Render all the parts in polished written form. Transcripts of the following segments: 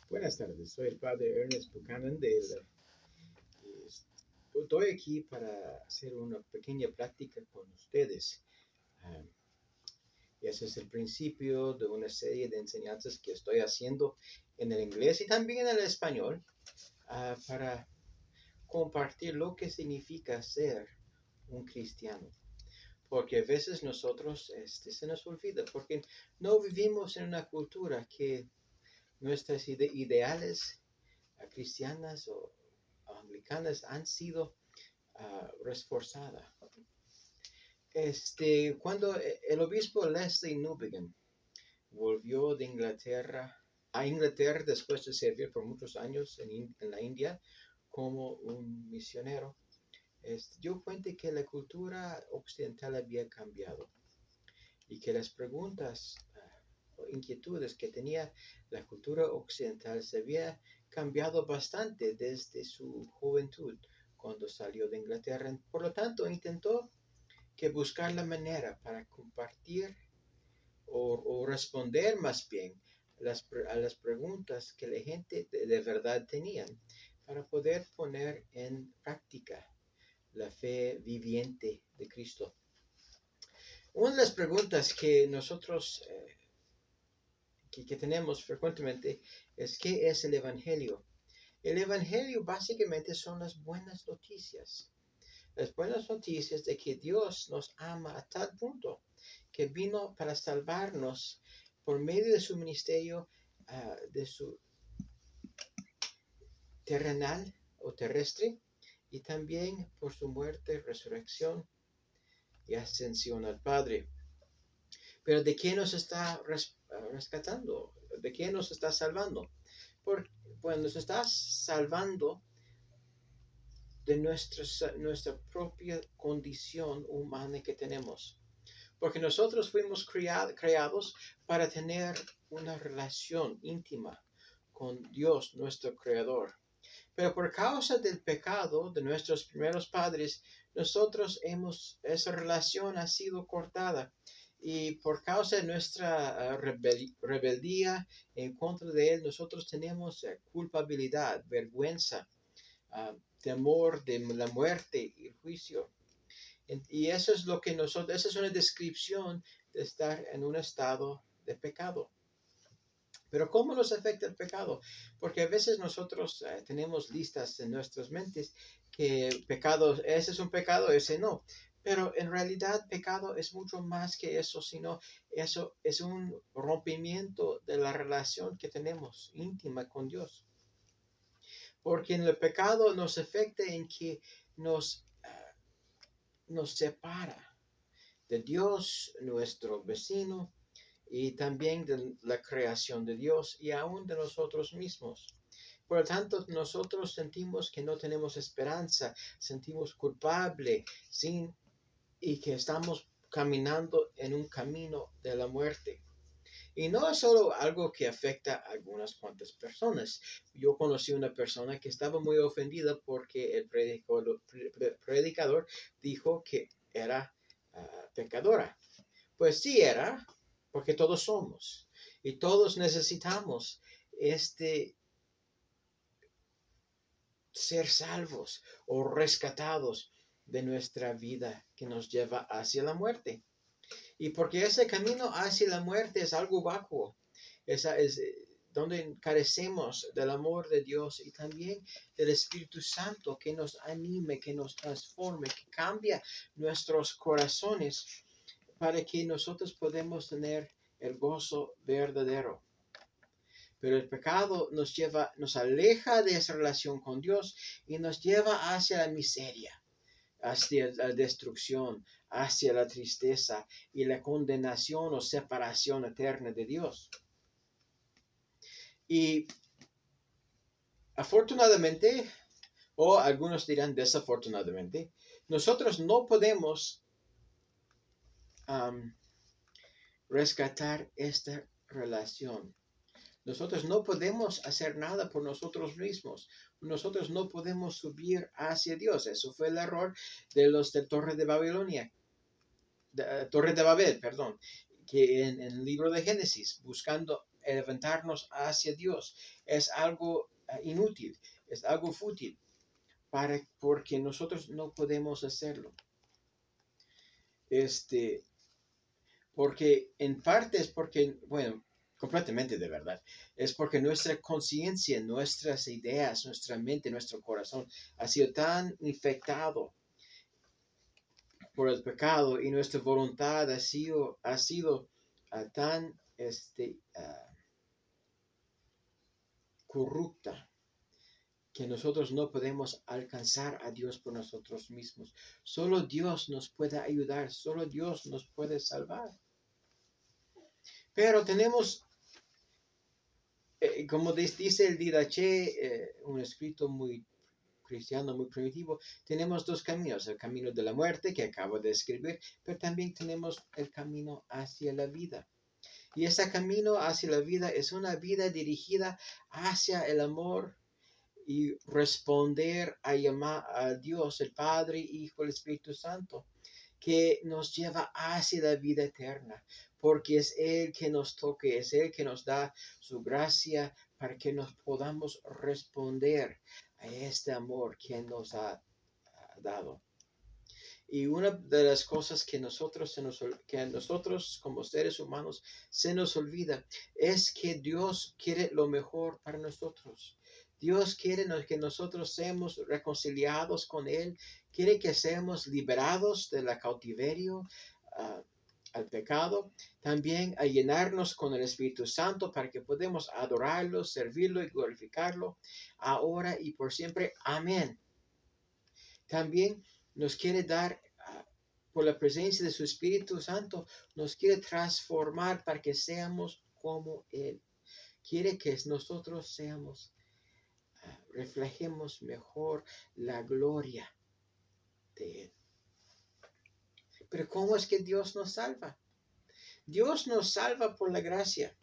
Buenas tardes, soy el padre Ernest Buchanan estoy aquí para hacer una pequeña práctica con ustedes. Ah, y ese es el principio de una serie de enseñanzas que estoy haciendo en el inglés y también en el español para compartir lo que significa ser un cristiano. Porque a veces nosotros se nos olvida, porque no vivimos en una cultura que nuestras ideales cristianas o anglicanas han sido reforzadas. Cuando el obispo Leslie Newbigin volvió de Inglaterra a Inglaterra después de servir por muchos años en la India como un misionero, dio cuenta que la cultura occidental había cambiado y que las preguntas o inquietudes que tenía la cultura occidental se había cambiado bastante desde su juventud cuando salió de Inglaterra. Por lo tanto, intentó que buscar la manera para compartir o responder más bien a las preguntas que la gente de verdad tenían para poder poner en práctica la fe viviente de Cristo. Una de las preguntas que nosotros que tenemos frecuentemente es ¿qué es el Evangelio? El Evangelio básicamente son las buenas noticias. Las buenas noticias de que Dios nos ama a tal punto que vino para salvarnos por medio de su ministerio, de su terrenal o terrestre, y también por su muerte, resurrección y ascensión al Padre. Pero ¿de qué nos está rescatando? ¿De qué nos está salvando? Pues nos está salvando de nuestra propia condición humana que tenemos. Porque nosotros fuimos creados para tener una relación íntima con Dios, nuestro Creador. Pero por causa del pecado de nuestros primeros padres, esa relación ha sido cortada. Y por causa de nuestra rebeldía en contra de Él, nosotros tenemos culpabilidad, vergüenza, temor de la muerte y el juicio. Y eso es lo que esa es una descripción de estar en un estado de pecado. Pero ¿cómo nos afecta el pecado? Porque a veces nosotros tenemos listas en nuestras mentes que pecado, ese es un pecado, ese no. Pero en realidad pecado es mucho más que eso, sino eso es un rompimiento de la relación que tenemos íntima con Dios. Porque en el pecado nos afecta en que nos separa de Dios, nuestro vecino, y también de la creación de Dios y aún de nosotros mismos. Por lo tanto, nosotros sentimos que no tenemos esperanza, sentimos culpable y que estamos caminando en un camino de la muerte. Y no es solo algo que afecta a algunas cuantas personas. Yo conocí una persona que estaba muy ofendida porque el predicador dijo que era pecadora. Pues sí era, porque todos somos y todos necesitamos ser salvos o rescatados de nuestra vida que nos lleva hacia la muerte. Y porque ese camino hacia la muerte es algo vacuo, esa es donde carecemos del amor de Dios y también del Espíritu Santo que nos anime, que nos transforme, que cambia nuestros corazones para que nosotros podamos tener el gozo verdadero. Pero el pecado nos aleja de esa relación con Dios y nos lleva hacia la miseria, hacia la destrucción, hacia la tristeza y la condenación o separación eterna de Dios. Y afortunadamente, o algunos dirán desafortunadamente, nosotros no podemos rescatar esta relación. Nosotros no podemos hacer nada por nosotros mismos. Nosotros no podemos subir hacia Dios. Eso fue el error de los de Torre de Babilonia. Torre de Babel, perdón. Que en el libro de Génesis, buscando levantarnos hacia Dios. Es algo inútil, es algo fútil, porque nosotros no podemos hacerlo. Porque en parte es porque, bueno, completamente de verdad, es porque nuestra conciencia, nuestras ideas, nuestra mente, nuestro corazón ha sido tan infectado por el pecado y nuestra voluntad ha sido tan corrupta que nosotros no podemos alcanzar a Dios por nosotros mismos. Solo Dios nos puede ayudar, solo Dios nos puede salvar. Pero tenemos, como dice el Didache, un escrito muy cristiano, muy primitivo, tenemos dos caminos, el camino de la muerte que acabo de escribir, pero también tenemos el camino hacia la vida. Y ese camino hacia la vida es una vida dirigida hacia el amor y responder a llamar a Dios, el Padre, Hijo, el Espíritu Santo, que nos lleva hacia la vida eterna, porque es Él que nos toque, es Él que nos da su gracia para que nos podamos responder a este amor que nos ha dado. Y una de las cosas que a nosotros como seres humanos se nos olvida es que Dios quiere lo mejor para nosotros. Dios quiere que nosotros seamos reconciliados con Él, quiere que seamos liberados del cautiverio al pecado, también a llenarnos con el Espíritu Santo para que podamos adorarlo, servirlo y glorificarlo ahora y por siempre. Amén. También nos quiere dar, por la presencia de su Espíritu Santo, nos quiere transformar para que seamos como Él. Quiere que nosotros reflejemos mejor la gloria de Él. Pero ¿cómo es que Dios nos salva? Dios nos salva por la gracia,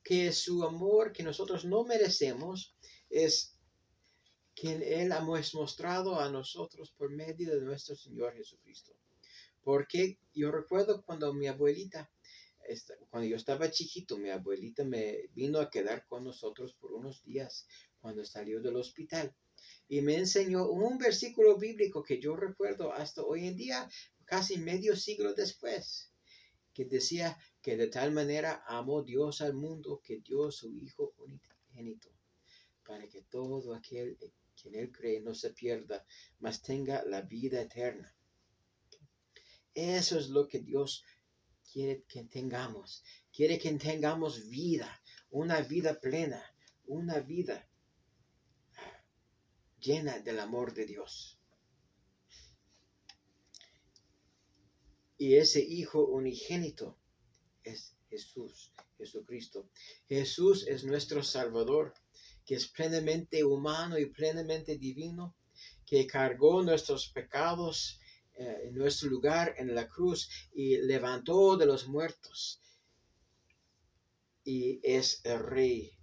que su amor que nosotros no merecemos es quien Él ha mostrado a nosotros por medio de nuestro Señor Jesucristo. Porque yo recuerdo cuando mi abuelita, cuando yo estaba chiquito, mi abuelita me vino a quedar con nosotros por unos días cuando salió del hospital. Y me enseñó un versículo bíblico que yo recuerdo hasta hoy en día, casi medio siglo después, que decía que de tal manera amó Dios al mundo que dio su Hijo unigénito, para que todo aquel que en Él cree no se pierda, mas tenga la vida eterna. Eso es lo que Dios quiere que tengamos. Quiere que tengamos vida, una vida plena, una vida llena del amor de Dios. Y ese Hijo unigénito es Jesús, Jesucristo. Jesús es nuestro Salvador, que es plenamente humano y plenamente divino, que cargó nuestros pecados en nuestro lugar en la cruz y levantó de los muertos. Y es el Rey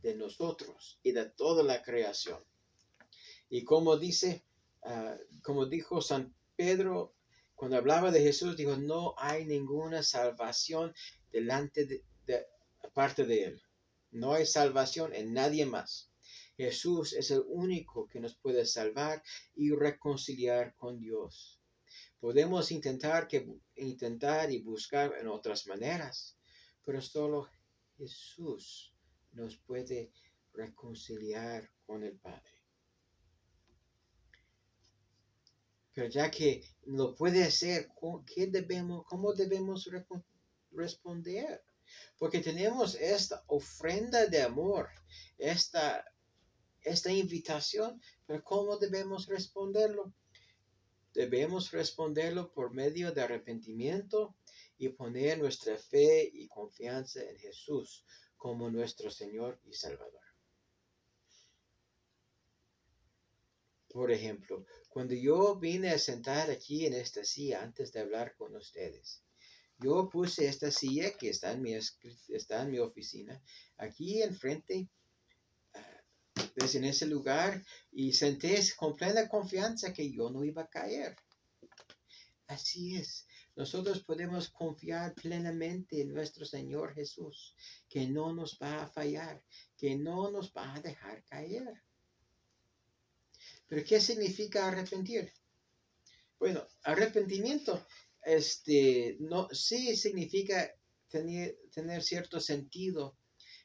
de nosotros y de toda la creación. Y como dijo San Pedro, cuando hablaba de Jesús, dijo, no hay ninguna salvación aparte de Él. No hay salvación en nadie más. Jesús es el único que nos puede salvar y reconciliar con Dios. Podemos intentar y buscar en otras maneras, pero solo Jesús nos puede reconciliar con el Padre. Pero ya que lo puede hacer, ¿cómo debemos responder? Porque tenemos esta ofrenda de amor, esta invitación, pero ¿cómo debemos responderlo? Debemos responderlo por medio de arrepentimiento y poner nuestra fe y confianza en Jesús como nuestro Señor y Salvador. Por ejemplo, cuando yo vine a sentar aquí en esta silla antes de hablar con ustedes, yo puse esta silla que está en mi oficina, aquí enfrente, en ese lugar, y senté con plena confianza que yo no iba a caer. Así es. nosotros podemos confiar plenamente en nuestro Señor Jesús, que no nos va a fallar, que no nos va a dejar caer. Pero ¿qué significa arrepentir? Bueno, arrepentimiento, no, sí significa tener cierto sentido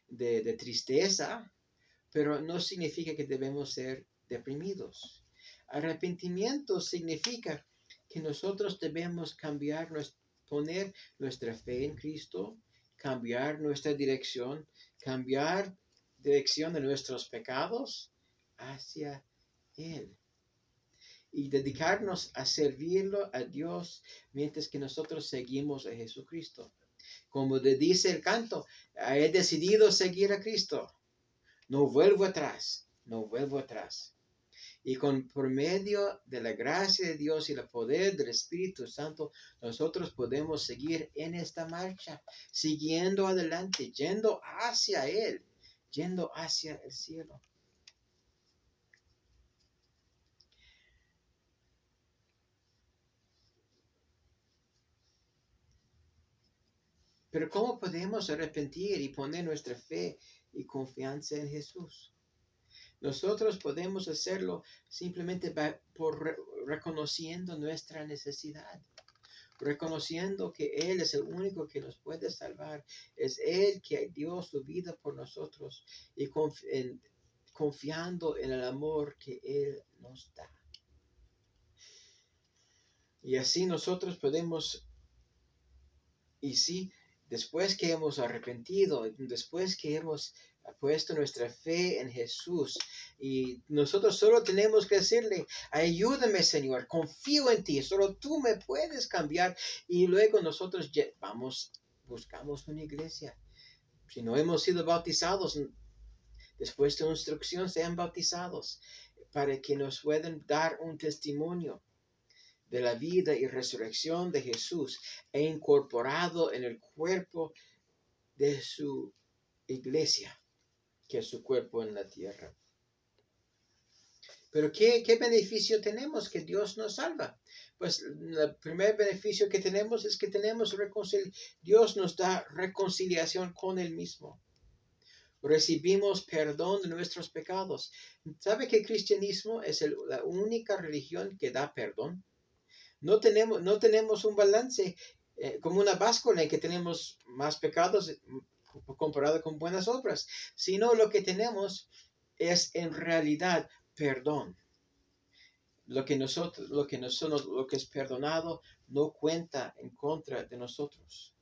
de tristeza, pero no significa que debemos ser deprimidos. Arrepentimiento significa que nosotros debemos poner nuestra fe en Cristo, cambiar nuestra dirección, cambiar dirección de nuestros pecados hacia Él y dedicarnos a servirlo a Dios mientras que nosotros seguimos a Jesucristo. Como dice el canto, he decidido seguir a Cristo. No vuelvo atrás, no vuelvo atrás. Y por medio de la gracia de Dios y el poder del Espíritu Santo, nosotros podemos seguir en esta marcha, siguiendo adelante, yendo hacia Él, yendo hacia el cielo. Pero ¿cómo podemos arrepentir y poner nuestra fe y confianza en Jesús? Nosotros podemos hacerlo simplemente por reconociendo nuestra necesidad, reconociendo que Él es el único que nos puede salvar, es Él que dio su vida por nosotros y confiando en el amor que Él nos da. Y así nosotros podemos, y sí, después que hemos arrepentido, después que hemos puesto nuestra fe en Jesús, y nosotros solo tenemos que decirle, ayúdame Señor, confío en ti, solo tú me puedes cambiar, y luego nosotros buscamos una iglesia. Si no hemos sido bautizados, después de instrucción sean bautizados, para que nos puedan dar un testimonio de la vida y resurrección de Jesús e incorporado en el cuerpo de su iglesia, que es su cuerpo en la tierra. Pero ¿qué beneficio tenemos que Dios nos salva? Pues el primer beneficio que tenemos es que Dios nos da reconciliación con Él mismo. Recibimos perdón de nuestros pecados. ¿Sabe que el cristianismo es la única religión que da perdón? No tenemos un balance como una báscula en que tenemos más pecados comparado con buenas obras, sino lo que tenemos es en realidad perdón. Lo que es perdonado no cuenta en contra de nosotros.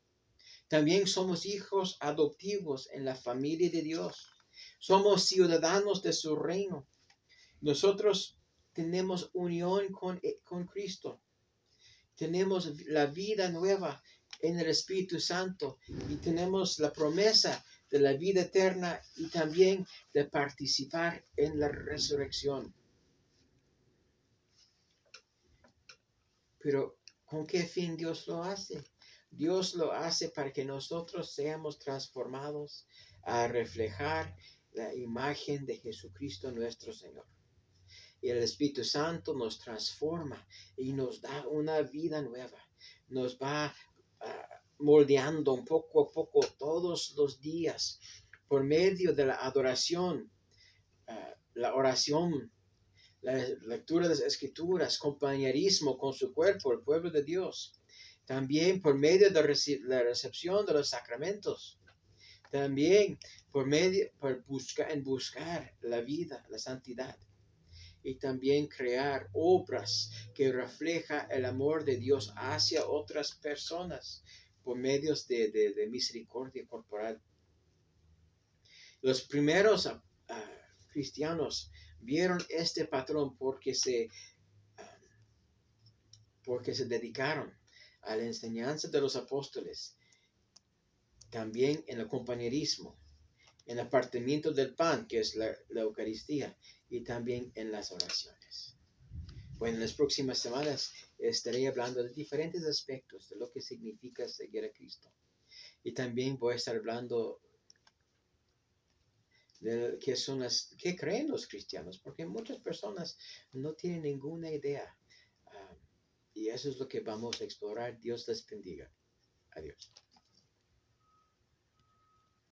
También somos hijos adoptivos en la familia de Dios. Somos ciudadanos de su reino. Nosotros tenemos unión con Cristo. Tenemos la vida nueva en el Espíritu Santo y tenemos la promesa de la vida eterna y también de participar en la resurrección. Pero ¿con qué fin Dios lo hace? Dios lo hace para que nosotros seamos transformados a reflejar la imagen de Jesucristo nuestro Señor. Y el Espíritu Santo nos transforma y nos da una vida nueva. Nos va moldeando un poco a poco todos los días por medio de la adoración, la oración, la lectura de las escrituras, compañerismo con su cuerpo, el pueblo de Dios. También por medio de la recepción de los sacramentos. También buscar la vida, la santidad. Y también crear obras que reflejan el amor de Dios hacia otras personas por medios de misericordia corporal. Los primeros cristianos vieron este patrón porque se dedicaron a la enseñanza de los apóstoles, también en el compañerismo, en el partimiento del pan, que es la Eucaristía, y también en las oraciones. Bueno, en las próximas semanas estaré hablando de diferentes aspectos de lo que significa seguir a Cristo. Y también voy a estar hablando de qué creen los cristianos, porque muchas personas no tienen ninguna idea Y eso es lo que vamos a explorar. Dios les bendiga. Adiós.